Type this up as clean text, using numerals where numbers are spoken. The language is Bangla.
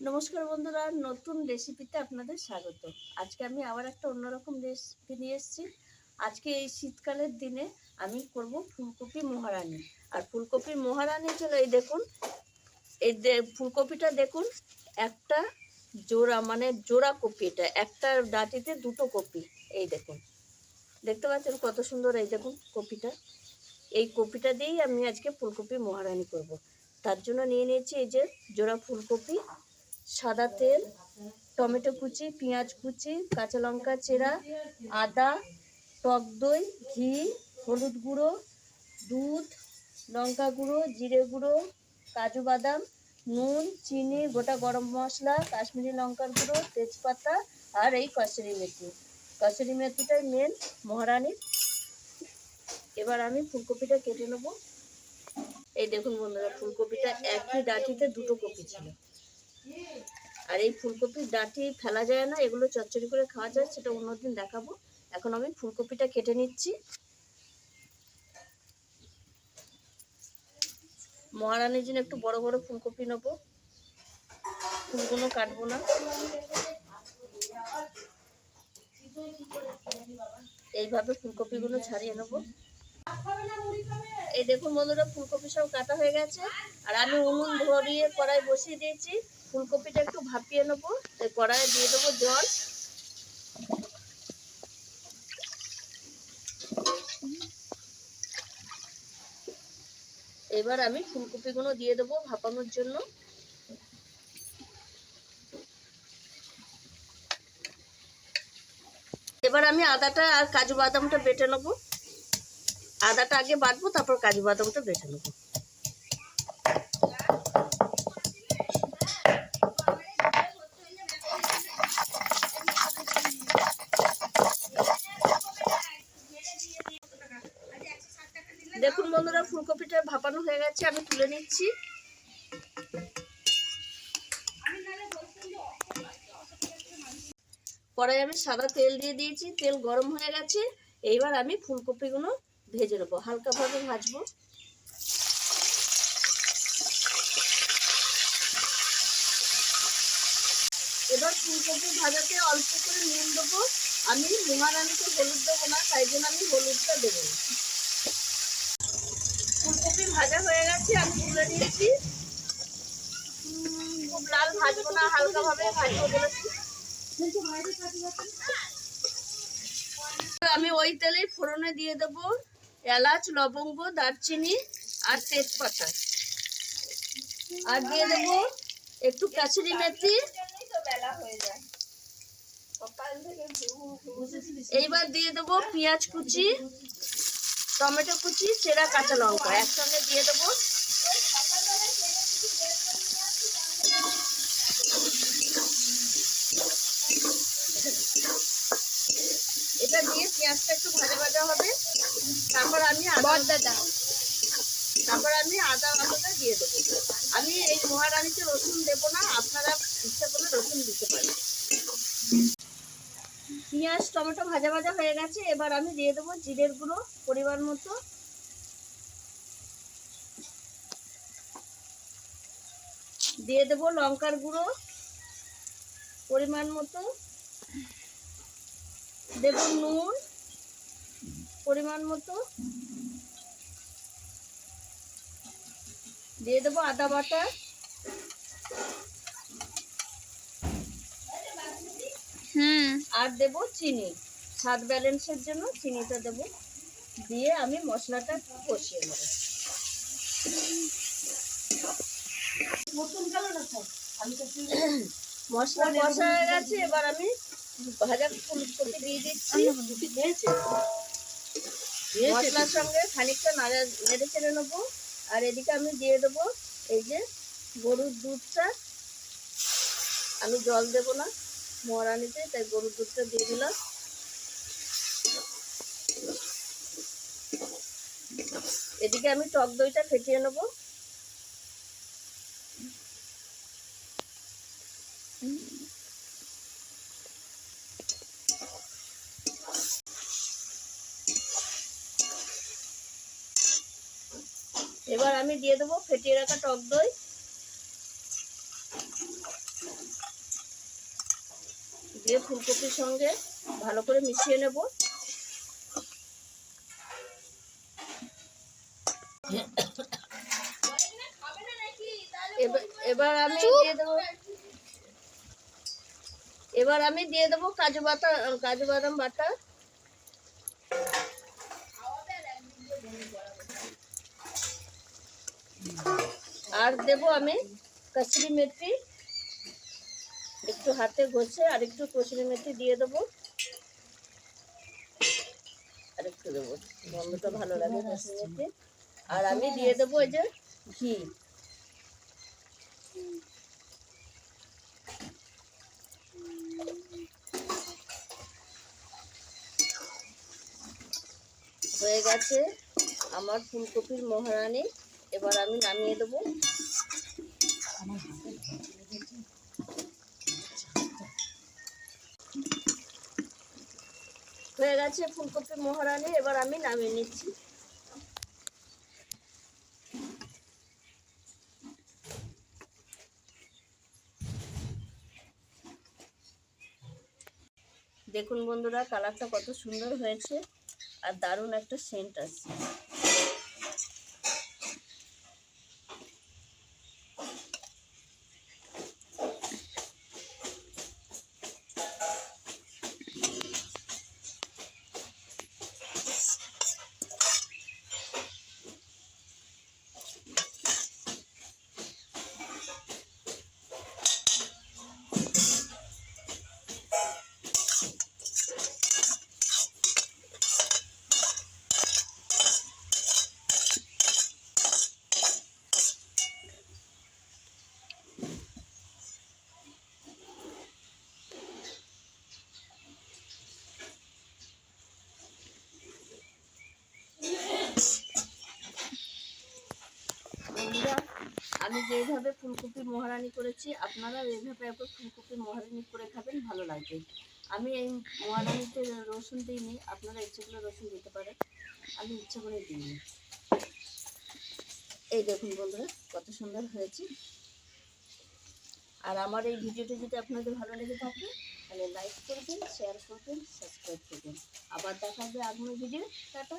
নমস্কার বন্ধুরা, নতুন রেসিপিতে আপনাদের স্বাগত। আজকে আমি আবার একটা অন্যরকম রেসিপি নিয়ে এসেছি। আজকে এই শীতকালের দিনে আমি করব ফুলকপি মহারানি। আর ফুলকপির মহারানি চলো, এই দেখুন, ফুলকপিটা দেখুন, একটা জোড়া মানে জোড়া কপি, এটা একটা ডাঁটিতে দুটো কপি। এই দেখুন, দেখতে পাচ্ছেন কত সুন্দর। এই দেখুন কপিটা, এই কপিটা দিয়েই আমি আজকে ফুলকপি মহারানি করব। তার জন্য নিয়ে নিয়েছি এই যে জোড়া ফুলকপি, সাদা তেল, টমেটো কুচি, পেঁয়াজ কুচি, কাঁচা লঙ্কা চেরা, আদা, টক দই, ঘি, হলুদ গুঁড়ো, দুধ, লঙ্কা গুঁড়ো, জিরে গুঁড়ো, কাজু বাদাম, নুন, চিনি, গোটা গরম মশলা, কাশ্মীরি লঙ্কার গুঁড়ো, তেজপাতা আর এই কসুরি মেথি। কসুরি মেথিটাই মেন মহারানির। এবার আমি ফুলকপিটা কেটে নেব। এই দেখুন বন্ধুরা, ফুলকপিটা একই ডাঁটিতে দুটো কপি ছিল। আর এই ফুলকপির ডাঁটি ফেলা যায় না, এগুলো চচ্চড়ি করে খাওয়া যায়, সেটা অন্যদিন দেখাবো। এখন আমি ফুলকপিটা কেটে নিচ্ছি। মহারানির জন্য একটু বড় বড় ফুলকপি নেবো, ফুলগুলো কাটবো না। এইভাবে ফুলকপিগুলো ছাড়িয়ে নেবো। এই দেখুন বন্ধুরা, ফুলকপি সব কাটা হয়ে গেছে। আর আমি উনুন ধরিয়ে কড়াই বসিয়ে দিয়েছি। ফুলকপিটা একটু ভাপিয়ে নেবো। কড়াইয়ে দিয়ে দেবো জল। এবার আমি ফুলকপিগুলো দিয়ে দেবো ভাপানোর জন্য। এবার আমি আদাটা আর কাজু বাদামটা বেটে নেবো। আদাটা আগে বাটবো, তারপর কাজু বাদামটা বেটে নেবো। দেখুন বন্ধুরা, ফুলকপিটা ভাপানো হয়ে গেছে, আমি তুলে নিচ্ছি। কড়াই আমি সাদা তেল দিয়ে দিয়েছি, তেল গরম হয়ে গেছে। এইবার আমি ফুলকপিগুলো ভেজে নেবো, হালকাভাবে ভাজবো। এবার ফুলকপি ভাজাতে অল্প করে নুন দেবো। আমি মহারানিতে হলুদ দেবো না, তাই জন্য আমি হলুদটা দেবো না। ফুলকপি ভাজা হয়ে গেছে, আমি তুলে নিয়েছি। খুব লাল ভাজবো না, হালকাভাবে ভাজবো বলেছি। আমি ওই তেলে ফোড়নে দিয়ে দেবো এলাচ, লবঙ্গ, দারচিনি আর তেজপাতা। আর দিয়ে দেবো একটু কাসুরি মেথি। এইবার দিয়ে দেবো পেঁয়াজ কুচি, টমেটো কুচি, চেরা কাঁচা লঙ্কা একসঙ্গে দিয়ে দেবো। এটা দিয়ে পেঁয়াজটা একটু ভাজা ভাজা হবে। তারপর আমি আদা বাটাটা দিয়ে দেবো। আমি এই মহারানিতে রসুন দেবো না, আপনারা ইচ্ছা করলে রসুন দিতে পারেন। পেঁয়াজ টমেটো ভাজা ভাজা হয়ে গেছে। এবার আমি দিয়ে দেবো জিরের গুঁড়ো পরিমাণ মতো, দিয়ে দেবো লঙ্কার গুঁড়ো পরিমাণ মতো, দেব নুন পরিমাণ মতো, দিয়ে দেবো আদা বাটা, আর দেব চিনি, স্বাদ ব্যালেন্সের জন্য চিনিটা দেব। দিয়ে আমি মশলাটা কষিয়ে নেব। মশলা কষা হয়ে গেছে। এবার আমি ভাজা ফুলকপি দিয়ে দিচ্ছি। মশলার সঙ্গে খানিকটা নেড়ে চেড়ে নেবো। আর এদিকে আমি দিয়ে দেবো এই যে গরুর দুধটা। আমি জল দেবো না মহারানিতে, তাই গরুর দুধটা দিয়ে দিলাম। এদিকে আমি টক দইটা ফেটিয়ে নেবো। এবার আমি দিয়ে দেবো ফেটিয়ে রাখা টক দই। দিয়ে ফুলকপির সঙ্গে ভালো করে মিশিয়ে নেব। এবার আমি দিয়ে দেবো কাজু বাদাম বাটা, আর দেবো আমি কসুরি মেথি, একটু হাতে ঘষে আর একটু কসুরি মেথি দিয়ে দেবো, আর একটু দেবো, গন্ধটা ভালো লাগে কসুরি মেথি। আর আমি দিয়ে দেবো এই যে ঘি। হয়ে গেছে আমার ফুলকপির মহারানি। এবার আমি নামিয়ে দেবো। হয়ে গেছে ফুলকপির মহারানি, এবার আমি নামিয়ে নিচ্ছি। দেখুন বন্ধুরা, কালারটা কত সুন্দর হয়েছে আর দারুণ একটা সেন্ট আসছে। বন্ধুরা, আমি যেভাবে ফুলকপির মহারানি করেছি আপনারা এইভাবে একবার ফুলকপির মহারানি করে খাবেন, ভালো লাগবে। আমি এই মহারানিতে রসুন দিইনি, আপনারা ইচ্ছে করে রসুন দিতে পারেন, আমি ইচ্ছে করে দিইনি। এই দেখুন বন্ধুরা কত সুন্দর হয়েছে। আর আমার এই ভিডিওটি যদি আপনাদের ভালো লেগে থাকে তাহলে লাইক করবেন, শেয়ার করবেন, সাবস্ক্রাইব করবেন। আবার দেখা হবে আগামী ভিডিও। টাটা।